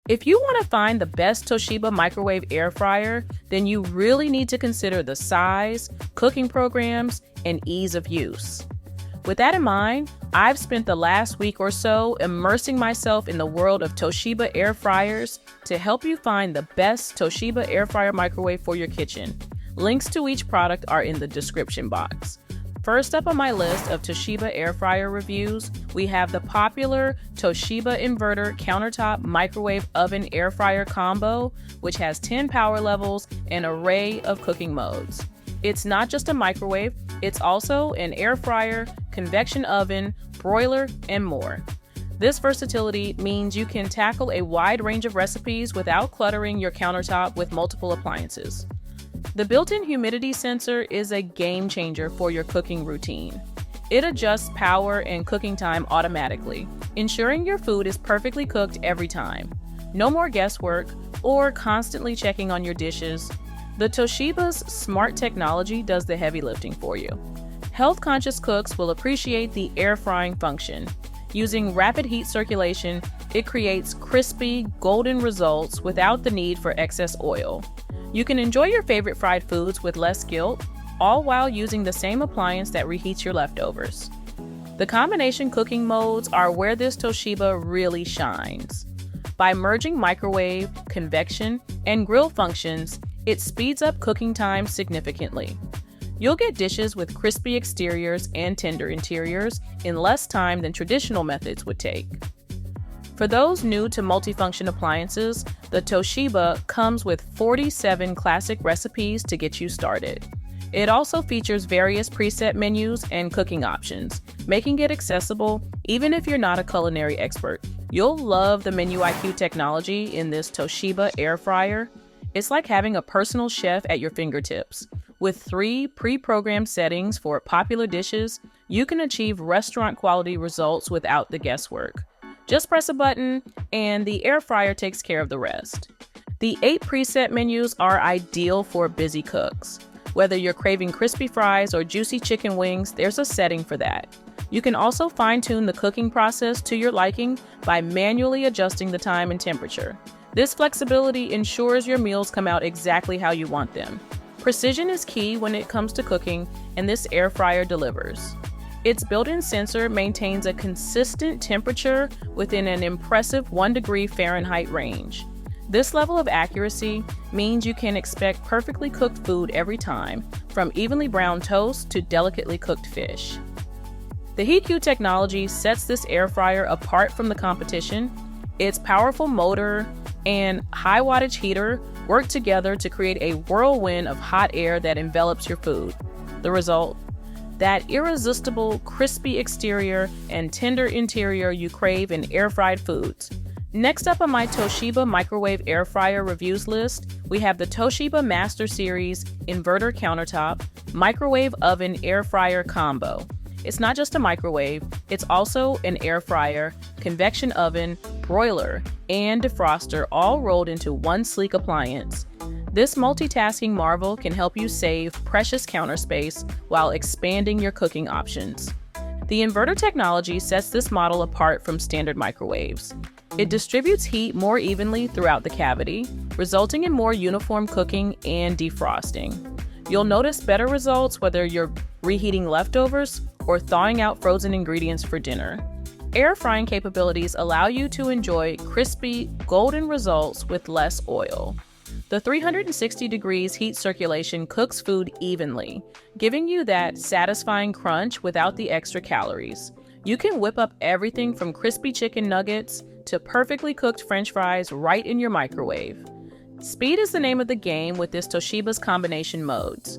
If you want to find the best Toshiba microwave air fryer, then you really need to consider the size, cooking programs, and ease of use. With that in mind, I've spent the last week or so immersing myself in the world of Toshiba air fryers to help you find the best Toshiba air fryer microwave for your kitchen. Links to each product are in the description box. First up on my list of Toshiba air fryer reviews, we have the popular Toshiba Inverter Countertop Microwave Oven Air Fryer Combo, which has 10 power levels and an array of cooking modes. It's not just a microwave, it's also an air fryer, convection oven, broiler, and more. This versatility means you can tackle a wide range of recipes without cluttering your countertop with multiple appliances. The built-in humidity sensor is a game changer for your cooking routine. It adjusts power and cooking time automatically, ensuring your food is perfectly cooked every time. No more guesswork or constantly checking on your dishes. The Toshiba's smart technology does the heavy lifting for you. Health-conscious cooks will appreciate the air frying function. Using rapid heat circulation, it creates crispy, golden results without the need for excess oil. You can enjoy your favorite fried foods with less guilt, all while using the same appliance that reheats your leftovers. The combination cooking modes are where this Toshiba really shines. By merging microwave, convection, and grill functions, it speeds up cooking time significantly. You'll get dishes with crispy exteriors and tender interiors in less time than traditional methods would take. For those new to multifunction appliances, the Toshiba comes with 47 classic recipes to get you started. It also features various preset menus and cooking options, making it accessible even if you're not a culinary expert. You'll love the Menu IQ technology in this Toshiba air fryer. It's like having a personal chef at your fingertips. With 3 pre-programmed settings for popular dishes, you can achieve restaurant-quality results without the guesswork. Just press a button, and the air fryer takes care of the rest. The 8 preset menus are ideal for busy cooks. Whether you're craving crispy fries or juicy chicken wings, there's a setting for that. You can also fine-tune the cooking process to your liking by manually adjusting the time and temperature. This flexibility ensures your meals come out exactly how you want them. Precision is key when it comes to cooking, and this air fryer delivers. Its built-in sensor maintains a consistent temperature within an impressive 1 degree Fahrenheit range. This level of accuracy means you can expect perfectly cooked food every time, from evenly browned toast to delicately cooked fish. The HeatQ technology sets this air fryer apart from the competition. Its powerful motor and high wattage heater work together to create a whirlwind of hot air that envelops your food. The result? That irresistible, crispy exterior and tender interior you crave in air-fried foods. Next up on my Toshiba microwave air fryer reviews list, we have the Toshiba Master Series Inverter Countertop Microwave Oven Air Fryer Combo. It's not just a microwave, it's also an air fryer, convection oven, broiler, and defroster all rolled into one sleek appliance. This multitasking marvel can help you save precious counter space while expanding your cooking options. The inverter technology sets this model apart from standard microwaves. It distributes heat more evenly throughout the cavity, resulting in more uniform cooking and defrosting. You'll notice better results whether you're reheating leftovers or thawing out frozen ingredients for dinner. Air frying capabilities allow you to enjoy crispy, golden results with less oil. The 360 degrees heat circulation cooks food evenly, giving you that satisfying crunch without the extra calories. You can whip up everything from crispy chicken nuggets to perfectly cooked French fries right in your microwave. Speed is the name of the game with this Toshiba's combination modes.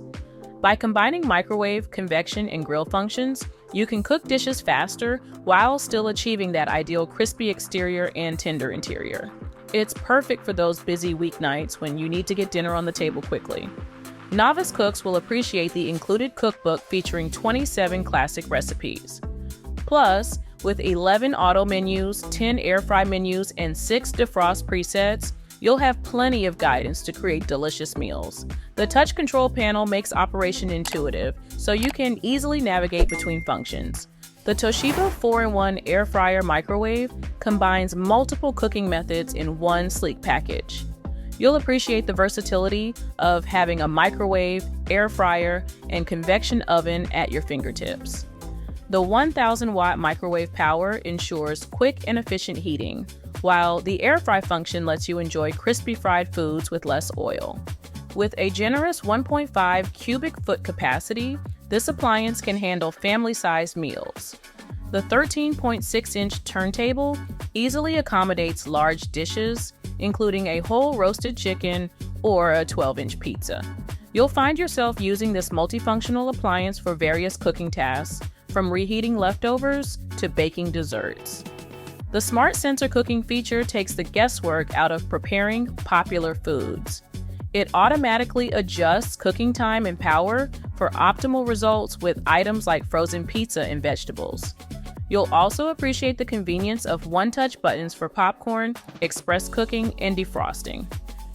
By combining microwave, convection, and grill functions, you can cook dishes faster while still achieving that ideal crispy exterior and tender interior. It's perfect for those busy weeknights when you need to get dinner on the table quickly. Novice cooks will appreciate the included cookbook featuring 27 classic recipes. Plus, with 11 auto menus, 10 air fry menus, and 6 defrost presets, you'll have plenty of guidance to create delicious meals. The touch control panel makes operation intuitive, so you can easily navigate between functions. The Toshiba 4-in-1 air fryer microwave combines multiple cooking methods in one sleek package. You'll appreciate the versatility of having a microwave, air fryer, and convection oven at your fingertips. The 1,000-watt microwave power ensures quick and efficient heating, while the air fry function lets you enjoy crispy fried foods with less oil. With a generous 1.5 cubic foot capacity, this appliance can handle family-sized meals. The 13.6-inch turntable easily accommodates large dishes, including a whole roasted chicken or a 12-inch pizza. You'll find yourself using this multifunctional appliance for various cooking tasks, from reheating leftovers to baking desserts. The Smart Sensor cooking feature takes the guesswork out of preparing popular foods. It automatically adjusts cooking time and power for optimal results with items like frozen pizza and vegetables. You'll also appreciate the convenience of one-touch buttons for popcorn, express cooking, and defrosting.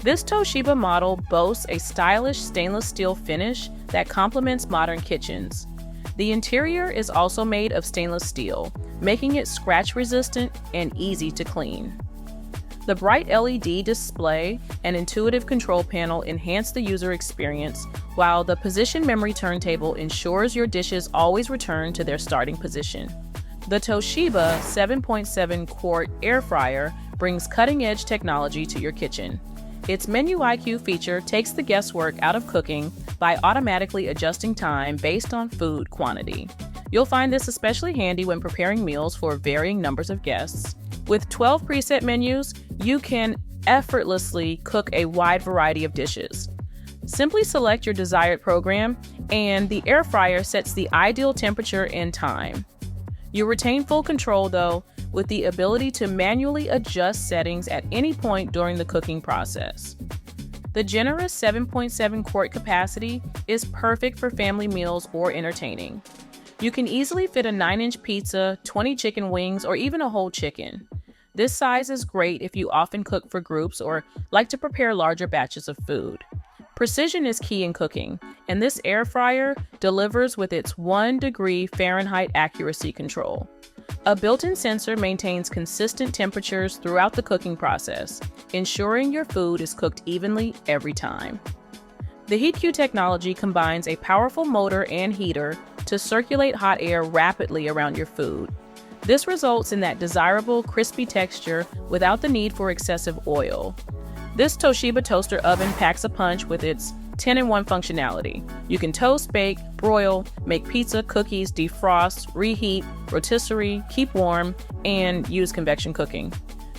This Toshiba model boasts a stylish stainless steel finish that complements modern kitchens. The interior is also made of stainless steel, making it scratch-resistant and easy to clean. The bright LED display and intuitive control panel enhance the user experience, while the position memory turntable ensures your dishes always return to their starting position. The Toshiba 7.7-quart air fryer brings cutting-edge technology to your kitchen. Its Menu IQ feature takes the guesswork out of cooking by automatically adjusting time based on food quantity. You'll find this especially handy when preparing meals for varying numbers of guests. With 12 preset menus, you can effortlessly cook a wide variety of dishes. Simply select your desired program, and the air fryer sets the ideal temperature and time. You retain full control, though, with the ability to manually adjust settings at any point during the cooking process. The generous 7.7-quart capacity is perfect for family meals or entertaining. You can easily fit a 9-inch pizza, 20 chicken wings, or even a whole chicken. This size is great if you often cook for groups or like to prepare larger batches of food. Precision is key in cooking, and this air fryer delivers with its 1-degree Fahrenheit accuracy control. A built-in sensor maintains consistent temperatures throughout the cooking process, ensuring your food is cooked evenly every time. The HeatQ technology combines a powerful motor and heater to circulate hot air rapidly around your food. This results in that desirable, crispy texture without the need for excessive oil. This Toshiba toaster oven packs a punch with its 10-in-1 functionality. You can toast, bake, broil, make pizza, cookies, defrost, reheat, rotisserie, keep warm, and use convection cooking.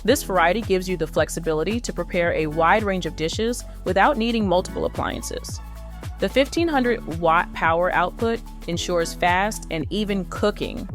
This variety gives you the flexibility to prepare a wide range of dishes without needing multiple appliances. The 1,500-watt power output ensures fast and even cooking.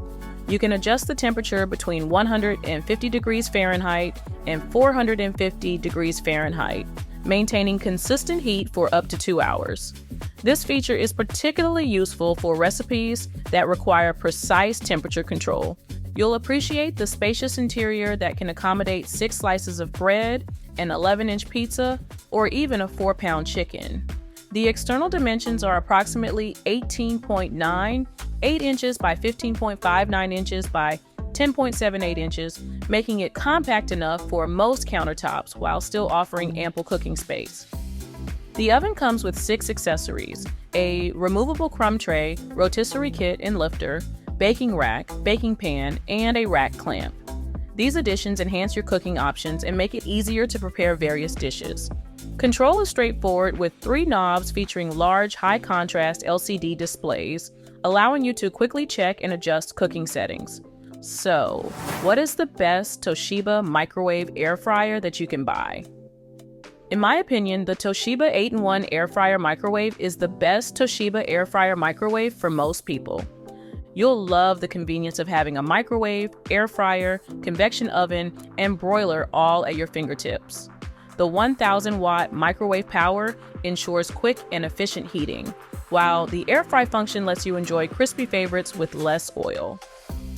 You can adjust the temperature between 150 degrees Fahrenheit and 450 degrees Fahrenheit, maintaining consistent heat for up to 2 hours. This feature is particularly useful for recipes that require precise temperature control. You'll appreciate the spacious interior that can accommodate 6 slices of bread, an 11-inch pizza, or even a 4-pound chicken. The external dimensions are approximately 18.98 inches by 15.59 inches by 10.78 inches, making it compact enough for most countertops while still offering ample cooking space. The oven comes with 6 accessories: a removable crumb tray, rotisserie kit and lifter, baking rack, baking pan, and a rack clamp. These additions enhance your cooking options and make it easier to prepare various dishes. Control is straightforward with 3 knobs featuring large, high-contrast LCD displays, allowing you to quickly check and adjust cooking settings. So, what is the best Toshiba microwave air fryer that you can buy? In my opinion, the Toshiba 8-in-1 air fryer microwave is the best Toshiba air fryer microwave for most people. You'll love the convenience of having a microwave, air fryer, convection oven, and broiler all at your fingertips. The 1,000-watt microwave power ensures quick and efficient heating, while the air fry function lets you enjoy crispy favorites with less oil.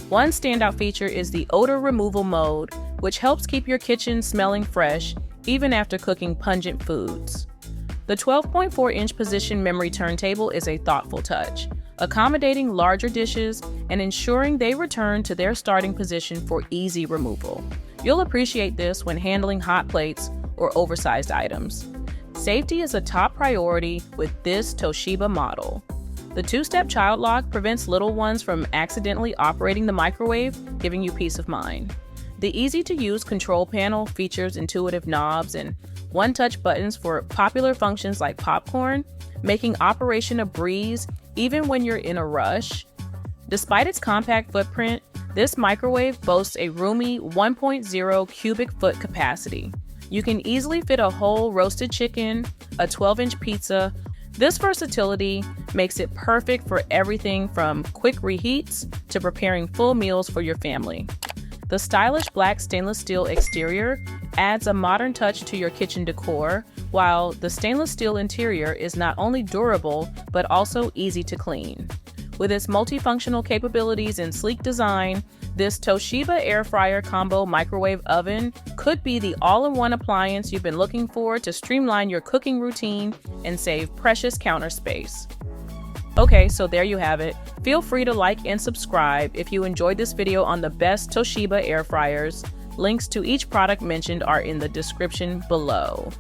One standout feature is the odor removal mode, which helps keep your kitchen smelling fresh even after cooking pungent foods. The 12.4-inch position memory turntable is a thoughtful touch, accommodating larger dishes and ensuring they return to their starting position for easy removal. You'll appreciate this when handling hot plates or oversized items. Safety is a top priority with this Toshiba model. The two-step child lock prevents little ones from accidentally operating the microwave, giving you peace of mind. The easy-to-use control panel features intuitive knobs and one-touch buttons for popular functions like popcorn, making operation a breeze even when you're in a rush. Despite its compact footprint, this microwave boasts a roomy 1.0 cubic foot capacity. You can easily fit a whole roasted chicken, a 12-inch pizza. This versatility makes it perfect for everything from quick reheats to preparing full meals for your family. The stylish black stainless steel exterior adds a modern touch to your kitchen decor, while the stainless steel interior is not only durable, but also easy to clean. With its multifunctional capabilities and sleek design, this Toshiba air fryer combo microwave oven could be the all-in-one appliance you've been looking for to streamline your cooking routine and save precious counter space. Okay, so there you have it. Feel free to like and subscribe if you enjoyed this video on the best Toshiba air fryers. Links to each product mentioned are in the description below.